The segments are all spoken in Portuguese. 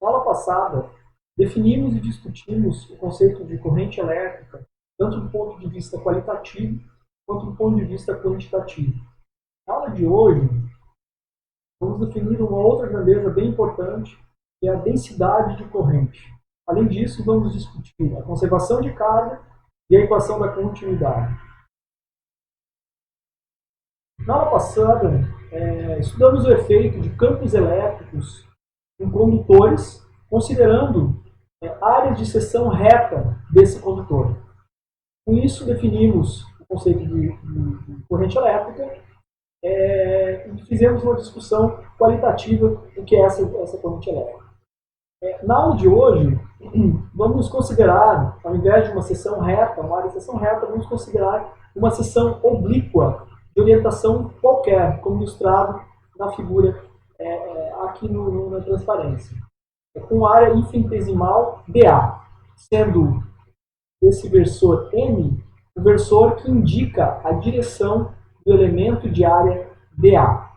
Na aula passada, definimos e discutimos o conceito de corrente elétrica, tanto do ponto de vista qualitativo, quanto do ponto de vista quantitativo. Na aula de hoje, vamos definir uma outra grandeza bem importante, que é a densidade de corrente. Além disso, vamos discutir a conservação de carga e a equação da continuidade. Na aula passada, estudamos o efeito de campos elétricos em condutores, considerando áreas de seção reta desse condutor. Com isso, definimos o conceito de corrente elétrica e fizemos uma discussão qualitativa do que é essa corrente elétrica. Na aula de hoje, vamos considerar, ao invés de uma seção reta, uma área de seção reta, vamos considerar uma seção oblíqua de orientação qualquer, como ilustrado na figura aqui na transparência. Com área infinitesimal dA, sendo esse versor M o versor que indica a direção do elemento de área dA.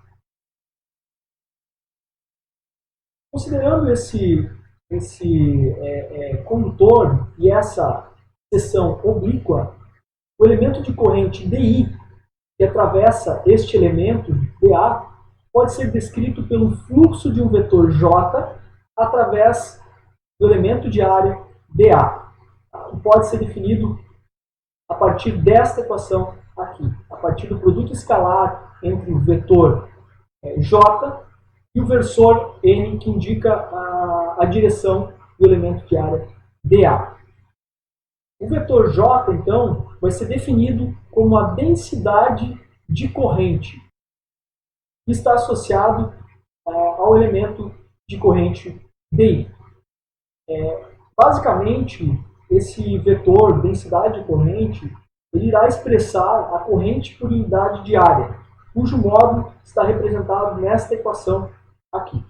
Considerando esse condutor e essa seção oblíqua, o elemento de corrente DI que atravessa este elemento dA pode ser descrito pelo fluxo de um vetor J através do elemento de área dA. Pode ser definido a partir desta equação aqui, a partir do produto escalar entre o vetor J e o versor N, que indica a direção do elemento de área dA. O vetor J, então, vai ser definido como a densidade de corrente que está associado ao elemento de corrente DI. Basicamente, esse vetor densidade de corrente ele irá expressar a corrente por unidade de área, cujo módulo está representado nesta equação aqui.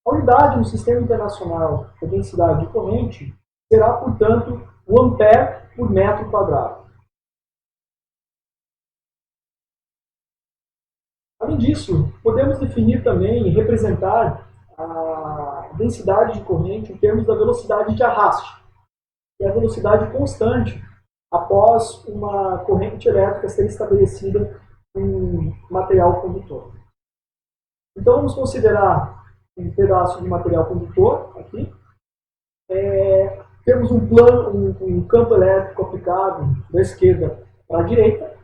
A unidade no Sistema Internacional da densidade de corrente será, portanto, o ampere por metro quadrado. Além disso, podemos definir também e representar a densidade de corrente em termos da velocidade de arraste, que é a velocidade constante após uma corrente elétrica ser estabelecida em um material condutor. Então, vamos considerar um pedaço de material condutor aqui. Temos um campo elétrico aplicado da esquerda para a direita.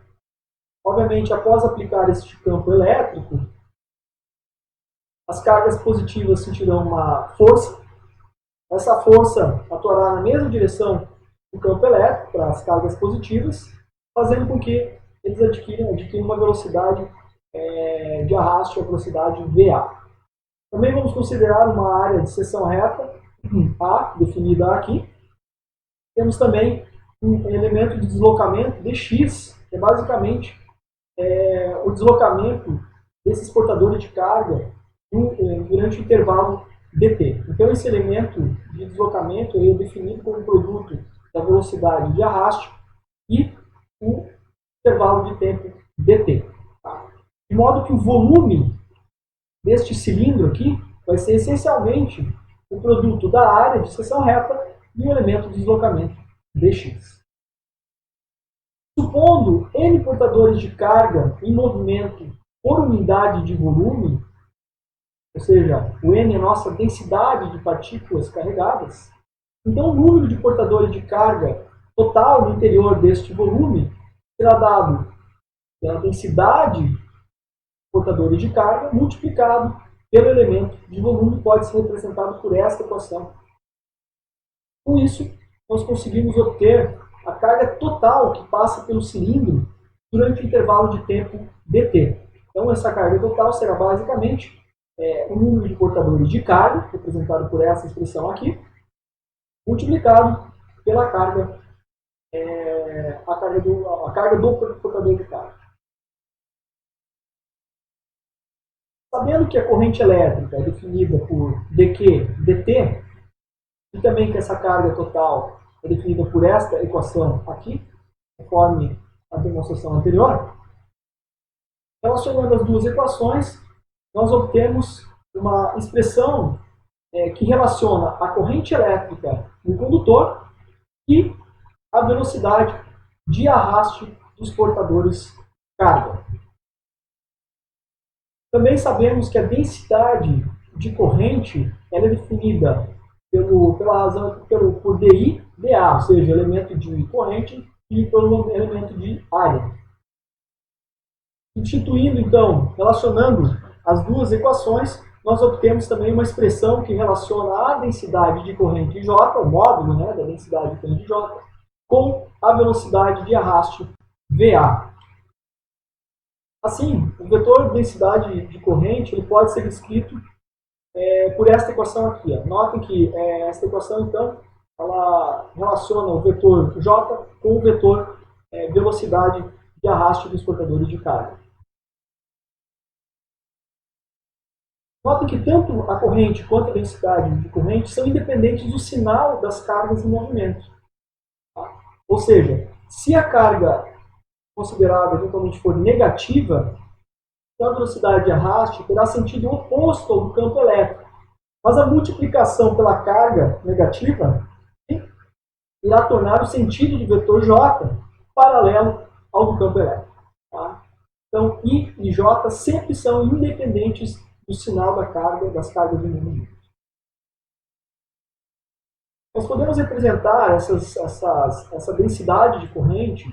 Obviamente, após aplicar este campo elétrico, as cargas positivas sentirão uma força. Essa força atuará na mesma direção do campo elétrico para as cargas positivas, fazendo com que eles adquiram uma velocidade de arraste, a velocidade VA. Também vamos considerar uma área de seção reta, A, definida aqui. Temos também um elemento de deslocamento, dx, que é basicamente o deslocamento desses portadores de carga durante o intervalo dt. Então, esse elemento de deslocamento é definido como produto da velocidade de arraste e o intervalo de tempo dt. Tá? De modo que o volume deste cilindro aqui vai ser essencialmente o produto da área de seção reta e o elemento de deslocamento dx. Supondo n portadores de carga em movimento por unidade de volume, ou seja, o n é a nossa densidade de partículas carregadas, então o número de portadores de carga total no interior deste volume será dado pela densidade de portadores de carga multiplicado pelo elemento de volume, pode ser representado por esta equação. Com isso, nós conseguimos obter a carga total que passa pelo cilindro durante o intervalo de tempo dt. Então, essa carga total será basicamente o número de portadores de carga, representado por essa expressão aqui, multiplicado pela carga, a carga do portador de carga. Sabendo que a corrente elétrica é definida por dq dt, e também que essa carga total é definida por esta equação aqui, conforme a demonstração anterior, relacionando as duas equações, nós obtemos uma expressão que relaciona a corrente elétrica no condutor e a velocidade de arraste dos portadores de carga. Também sabemos que a densidade de corrente ela é definida por DI, DA, ou seja, elemento de corrente e pelo elemento de área. Substituindo, então, relacionando as duas equações, nós obtemos também uma expressão que relaciona a densidade de corrente J, o módulo da densidade de corrente J, com a velocidade de arraste VA. Assim, o vetor de densidade de corrente ele pode ser escrito por esta equação aqui. Ó. Notem que esta equação, então, ela relaciona o vetor J com o vetor velocidade de arraste dos portadores de carga. Notem que tanto a corrente quanto a densidade de corrente são independentes do sinal das cargas em movimento. Tá? Ou seja, se a carga considerada eventualmente for negativa, então a velocidade de arraste terá sentido oposto ao do campo elétrico. Mas a multiplicação pela carga negativa irá tornar o sentido do vetor J paralelo ao do campo elétrico. Tá? Então, I e J sempre são independentes do sinal da carga, das cargas de movimento. Nós podemos representar essa densidade de corrente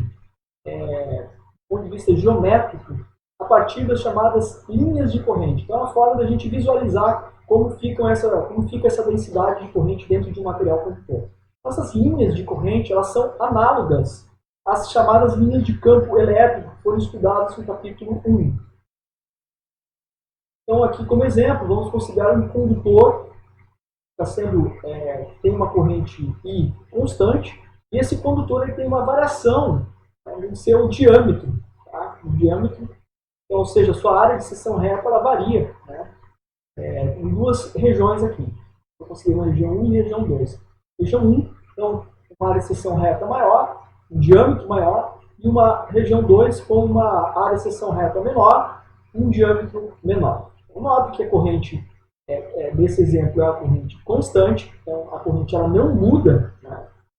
do ponto de vista geométrico a partir das chamadas linhas de corrente. Então, é uma forma da gente visualizar como fica essa densidade de corrente dentro de um material condutor. Essas linhas de corrente elas são análogas às chamadas linhas de campo elétrico que foram estudadas no capítulo 1. Então, aqui como exemplo, vamos considerar um condutor que tem uma corrente I constante, e esse condutor ele tem uma variação no seu diâmetro. Tá? O diâmetro, então, ou seja, a sua área de seção reta ela varia em duas regiões aqui. Eu consegui uma região 1 e região 2. Região 1, então, uma área de seção reta maior, um diâmetro maior, e uma região 2 com uma área de seção reta menor, um diâmetro menor. Note que a corrente desse exemplo é a corrente constante, então a corrente ela não muda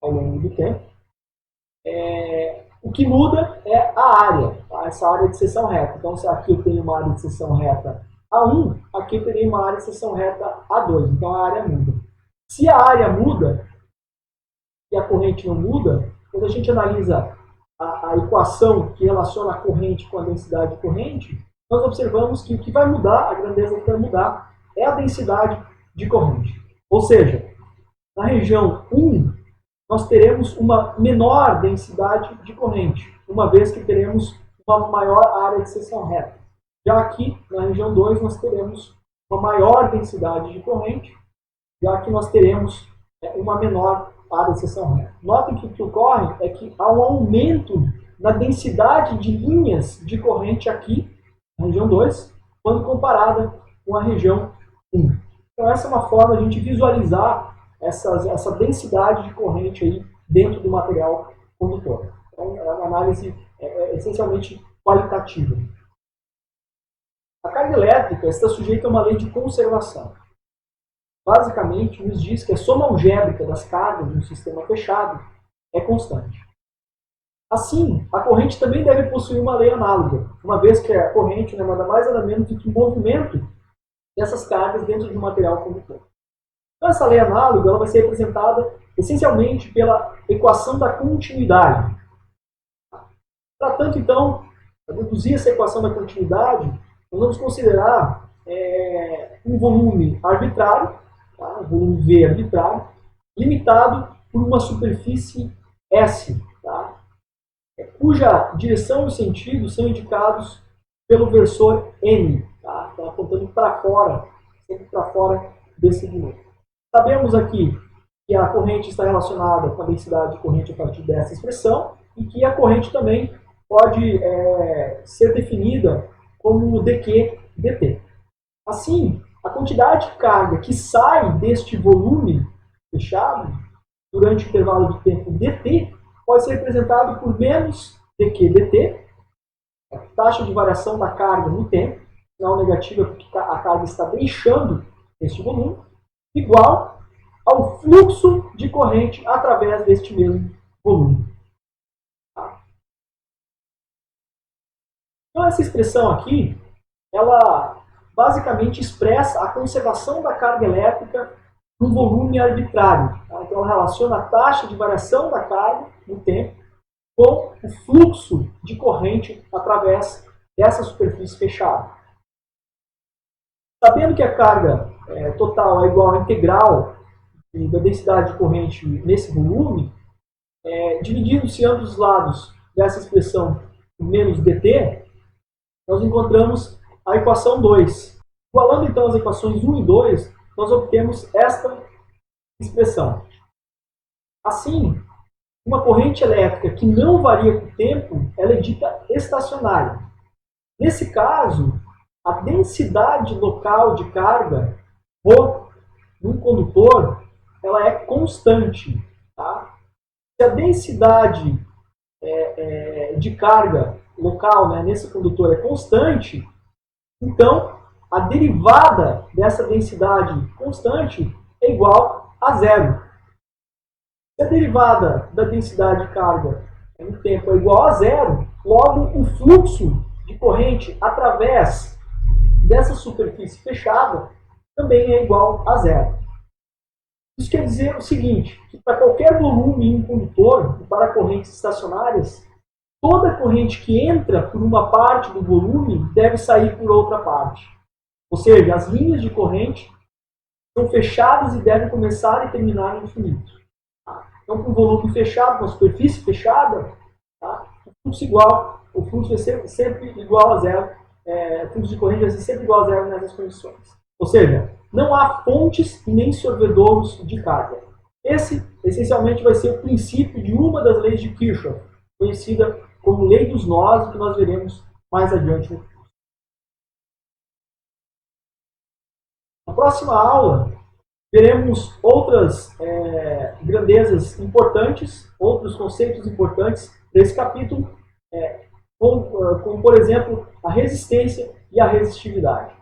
ao longo do tempo. O que muda é a área, tá? Essa área de seção reta. Então, se aqui eu tenho uma área de seção reta A1, aqui eu teria uma área de seção reta A2, então a área muda. Se a área muda e a corrente não muda, quando a gente analisa a equação que relaciona a corrente com a densidade de corrente, nós observamos que o que vai mudar, a grandeza que vai mudar, é a densidade de corrente. Ou seja, na região 1, nós teremos uma menor densidade de corrente, uma vez que teremos uma maior área de seção reta. Já aqui, na região 2, nós teremos uma maior densidade de corrente, já que nós teremos uma menor área de seção reta. Notem que o que ocorre é que há um aumento na densidade de linhas de corrente aqui, na região 2, quando comparada com a região 1. Então essa é uma forma de a gente visualizar essa densidade de corrente aí dentro do material condutor. Então é uma análise essencialmente qualitativa. A carga elétrica está sujeita a uma lei de conservação. Basicamente, nos diz que a soma algébrica das cargas de um sistema fechado é constante. Assim, a corrente também deve possuir uma lei análoga, uma vez que a corrente não é nada mais nada menos do que o movimento dessas cargas dentro de um material condutor. Então, essa lei análoga ela vai ser representada essencialmente pela equação da continuidade. Tratando, então, para deduzir essa equação da continuidade, nós vamos considerar um volume arbitrário, tá? Um volume V arbitrário, limitado por uma superfície S, tá? Cuja direção e sentido são indicados pelo versor N, tá? Então, apontando para fora, sempre para fora desse volume. Sabemos aqui que a corrente está relacionada com a densidade de corrente a partir dessa expressão e que a corrente também pode ser definida como dQ dt. Assim, a quantidade de carga que sai deste volume fechado durante o intervalo de tempo dt pode ser representado por menos dQ dt, a taxa de variação da carga no tempo, sinal negativo é porque a carga está deixando este volume, igual ao fluxo de corrente através deste mesmo volume. Tá? Então essa expressão aqui, ela basicamente expressa a conservação da carga elétrica num volume arbitrário. Tá? Então ela relaciona a taxa de variação da carga no tempo com o fluxo de corrente através dessa superfície fechada. Sabendo que a carga total é igual à integral da densidade de corrente nesse volume, dividindo-se ambos os lados dessa expressão por menos dt, nós encontramos a equação 2. Igualando então as equações 1 e 2, nós obtemos esta expressão. Assim, uma corrente elétrica que não varia com o tempo, ela é dita estacionária. Nesse caso, a densidade local de carga Rho num condutor, ela é constante. Tá? Se a densidade de carga local, né, nesse condutor é constante, então a derivada dessa densidade constante é igual a zero. Se a derivada da densidade de carga no tempo é igual a zero, logo o fluxo de corrente através dessa superfície fechada também é igual a zero. Isso quer dizer o seguinte, que para qualquer volume em um condutor, e para correntes estacionárias, toda corrente que entra por uma parte do volume deve sair por outra parte. Ou seja, as linhas de corrente são fechadas e devem começar e terminar no infinito. Tá? Então, com o volume fechado, com a superfície fechada, tá? O fluxo vai ser sempre igual a zero, o fluxo de corrente vai ser sempre igual a zero nessas condições. Ou seja, não há fontes e nem sorvedouros de carga. Esse, essencialmente, vai ser o princípio de uma das leis de Kirchhoff, conhecida como lei dos nós, que nós veremos mais adiante no curso. Na próxima aula, veremos outras grandezas importantes, outros conceitos importantes desse capítulo, como, por exemplo, a resistência e a resistividade.